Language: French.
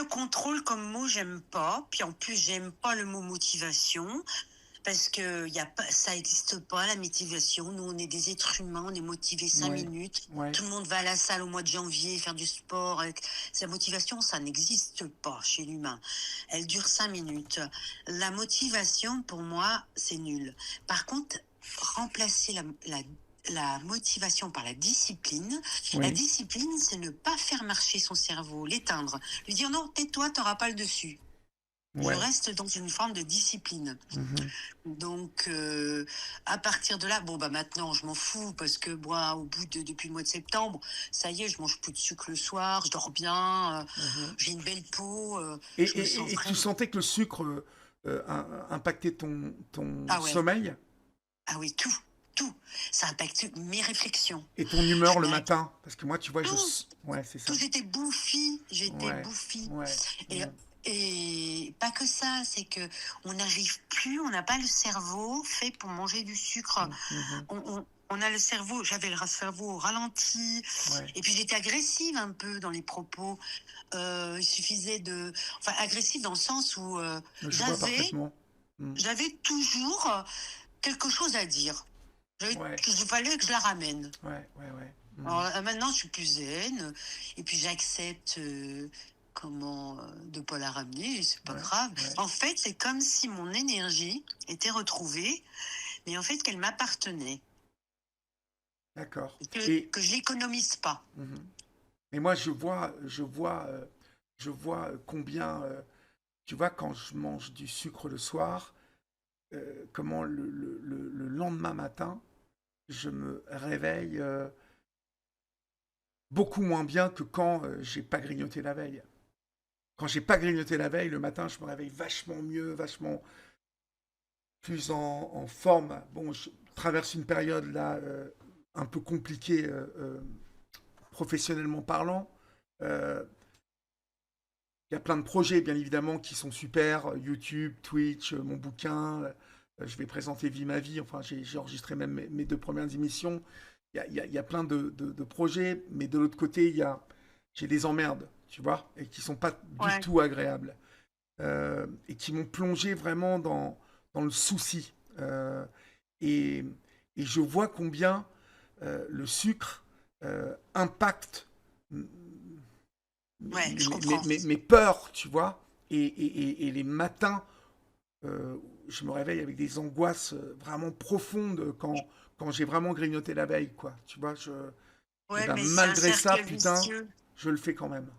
contrôle comme mot, j'aime pas. Puis en plus, j'aime pas le mot motivation. Parce que y a pas, ça n'existe pas, la motivation. Nous, on est des êtres humains, on est motivés 5 minutes. Ouais. Tout le monde va à la salle au mois de janvier faire du sport. Sa motivation, ça n'existe pas chez l'humain. Elle dure 5 minutes. La motivation, pour moi, c'est nul. Par contre, remplacer la motivation par la discipline. La Oui. discipline, c'est ne pas faire marcher son cerveau, l'éteindre. Lui dire non, tais-toi, t'auras pas le dessus. Je Ouais. reste dans une forme de discipline. Mhm. Donc, à partir de là, bon, bah maintenant, je m'en fous parce que moi, depuis le mois de septembre, ça y est, je mange plus de sucre le soir, je dors bien, Mhm. j'ai une belle peau, Et, je me sens tu vraiment. sentais que le sucre impactait ton Ah ouais, sommeil ah oui, tout, tout. Ça impacte mes réflexions. et ton Je humeur le n'arrive matin? Parce que moi, tu vois, tout, Ouais, c'est tout, ça. j'étais Ouais, bouffie. ouais. Et, Mhm. et pas que ça, c'est que on n'arrive plus, on n'a pas le cerveau fait pour manger du sucre. Mhm. On a le cerveau, j'avais le cerveau au ralenti, Ouais. et puis j'étais agressive un peu dans les propos. Il suffisait de. Enfin, agressive dans le sens où Je vois j'avais, parfaitement. Mhm. j'avais toujours quelque chose à dire. Ouais, Il fallait que je la ramène. ouais. Alors Mhm. maintenant, je suis plus zen, et puis j'accepte de pas la ramener, et c'est pas Ouais, grave. ouais. En fait, c'est comme si mon énergie était retrouvée, mais en fait qu'elle m'appartenait, D'accord. Et, que je l'économise pas. mhm. Et moi, je vois combien, tu vois, quand je mange du sucre le soir, comment le lendemain matin, je me réveille beaucoup moins bien que quand j'ai pas grignoté la veille. Quand j'ai pas grignoté la veille, le matin, je me réveille vachement mieux, vachement plus en forme. Bon, je traverse une période là un peu compliquée professionnellement parlant. Euh, Il y a plein de projets, bien évidemment, qui sont super. YouTube, Twitch, mon bouquin. Je vais présenter Vie ma vie. Enfin, j'ai enregistré même mes deux premières émissions. Il y a plein de projets, mais de l'autre côté, j'ai des emmerdes, tu vois, et qui sont pas du Ouais, tout agréables. Et qui m'ont plongé vraiment dans le souci. Et, et je vois combien le sucre impacte ouais, je comprends. mes peurs, tu vois. Et les matins, je me réveille avec des angoisses vraiment profondes quand j'ai vraiment grignoté la veille, quoi. Tu vois, et Ouais, ben mais c'est un malgré ça, cercle putain, vicieux. je le fais quand même.